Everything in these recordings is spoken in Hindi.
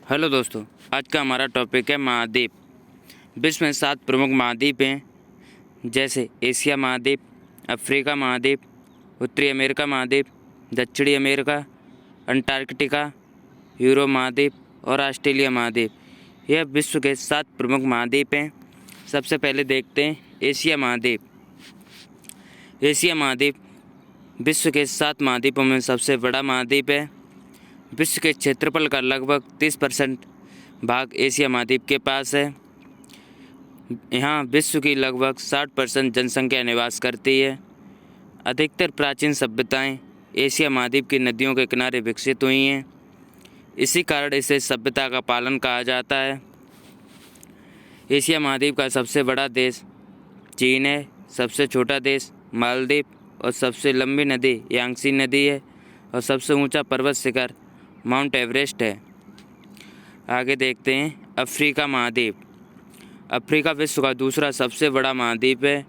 हेलो दोस्तों, आज का हमारा टॉपिक है महाद्वीप। विश्व में 7 प्रमुख महाद्वीप हैं, जैसे एशिया महाद्वीप, अफ्रीका महाद्वीप, उत्तरी अमेरिका महाद्वीप, दक्षिणी अमेरिका, अंटार्कटिका, यूरोप महाद्वीप और ऑस्ट्रेलिया महाद्वीप। यह विश्व के 7 प्रमुख महाद्वीप हैं। सबसे पहले देखते हैं एशिया महाद्वीप। एशिया महाद्वीप विश्व के 7 महाद्वीपों में सबसे बड़ा महाद्वीप है। विश्व के क्षेत्रफल का लगभग 30% भाग एशिया महाद्वीप के पास है। यहाँ विश्व की लगभग 60% जनसंख्या निवास करती है। अधिकतर प्राचीन सभ्यताएं एशिया महाद्वीप की नदियों के किनारे विकसित हुई हैं। इसी कारण इसे सभ्यता का पालन कहा जाता है। एशिया महाद्वीप का सबसे बड़ा देश चीन है, सबसे छोटा देश मालदीव और सबसे लंबी नदी यांगसी नदी है और सबसे ऊंचा पर्वत शिखर माउंट एवरेस्ट है। आगे देखते हैं अफ्रीका महाद्वीप। अफ्रीका विश्व का दूसरा सबसे बड़ा महाद्वीप है।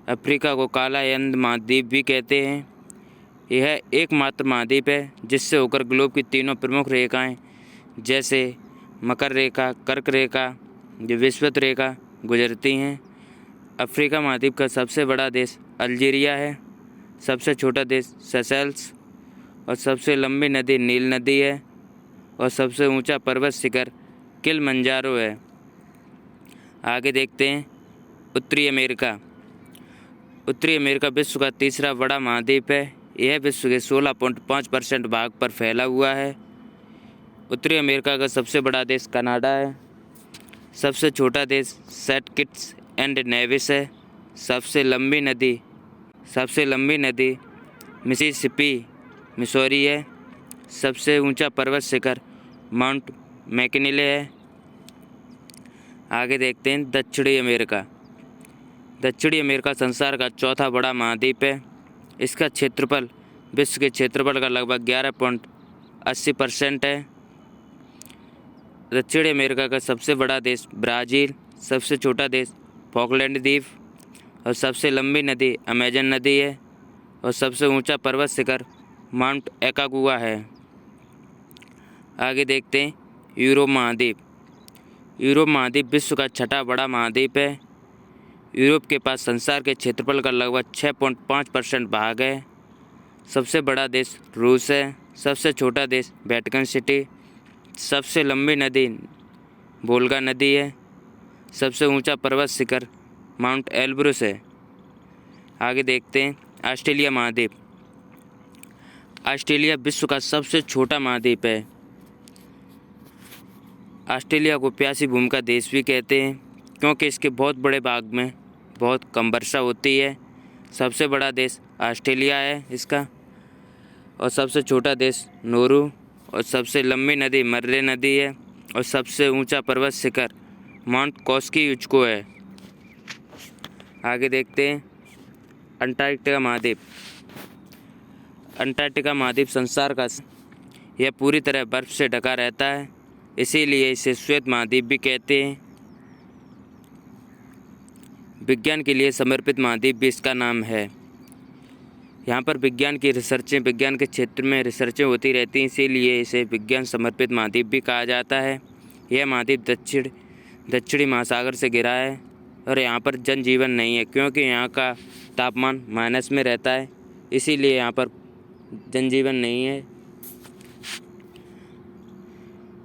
अफ्रीका को काला यंद महाद्वीप भी कहते हैं। यह एकमात्र महाद्वीप है जिससे होकर ग्लोब की तीनों प्रमुख रेखाएं जैसे मकर रेखा, कर्क रेखा, विषुवत रेखा गुजरती हैं। अफ्रीका महाद्वीप का सबसे बड़ा देश अल्जीरिया है, सबसे छोटा देश सेशेल्स और सबसे लंबी नदी नील नदी है और सबसे ऊंचा पर्वत शिखर किलिमंजारो है। आगे देखते हैं उत्तरी अमेरिका। उत्तरी अमेरिका विश्व का तीसरा बड़ा महाद्वीप है। यह विश्व के 16.5% भाग पर फैला हुआ है। उत्तरी अमेरिका का सबसे बड़ा देश कनाडा है, सबसे छोटा देश सेंट किट्स एंड नेविस है। सबसे लंबी नदी मिसिसिपी मिसौरी है। सबसे ऊंचा पर्वत शिखर माउंट मैकिनले है। आगे देखते हैं दक्षिणी अमेरिका। दक्षिणी अमेरिका संसार का चौथा बड़ा महाद्वीप है। इसका क्षेत्रफल विश्व के क्षेत्रफल का लगभग 11.80% है। दक्षिणी अमेरिका का सबसे बड़ा देश ब्राज़ील, सबसे छोटा देश फॉकलैंड द्वीप और सबसे लंबी नदी अमेजन नदी है और सबसे ऊंचा पर्वत शिखर माउंट एकागुआ है। आगे देखते हैं यूरोप महाद्वीप। यूरोप महाद्वीप विश्व का छठा बड़ा महाद्वीप है। यूरोप के पास संसार के क्षेत्रफल का लगभग 6.5% भाग है। सबसे बड़ा देश रूस है, सबसे छोटा देश वेटिकन सिटी, सबसे लंबी नदी वोल्गा नदी है, सबसे ऊंचा पर्वत शिखर माउंट एल्ब्रुस है। आगे देखते हैं ऑस्ट्रेलिया महाद्वीप। ऑस्ट्रेलिया विश्व का सबसे छोटा महाद्वीप है। ऑस्ट्रेलिया को प्यासी भूमि का देश भी कहते हैं क्योंकि इसके बहुत बड़े भाग में बहुत कम वर्षा होती है। सबसे बड़ा देश ऑस्ट्रेलिया है इसका और सबसे छोटा देश नोरू और सबसे लंबी नदी मर्रे नदी है और सबसे ऊंचा पर्वत शिखर माउंट कोस्कियुचको है। आगे देखते हैं अंटार्कटिका महाद्वीप। अंटार्कटिका महाद्वीप संसार का यह पूरी तरह बर्फ़ से ढका रहता है, इसीलिए इसे श्वेत महाद्वीप भी कहते हैं। विज्ञान के लिए समर्पित महाद्वीप भी इसका नाम है। यहाँ पर विज्ञान के क्षेत्र में रिसर्चें होती रहती हैं, इसीलिए इसे विज्ञान समर्पित महाद्वीप भी कहा जाता है। यह महाद्वीप दक्षिणी महासागर से घिरा है और यहाँ पर जनजीवन नहीं है क्योंकि यहाँ का तापमान माइनस में रहता है, इसीलिए यहाँ पर जनजीवन नहीं है।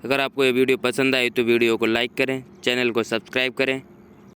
अगर आपको ये वीडियो पसंद आई तो वीडियो को लाइक करें, चैनल को सब्सक्राइब करें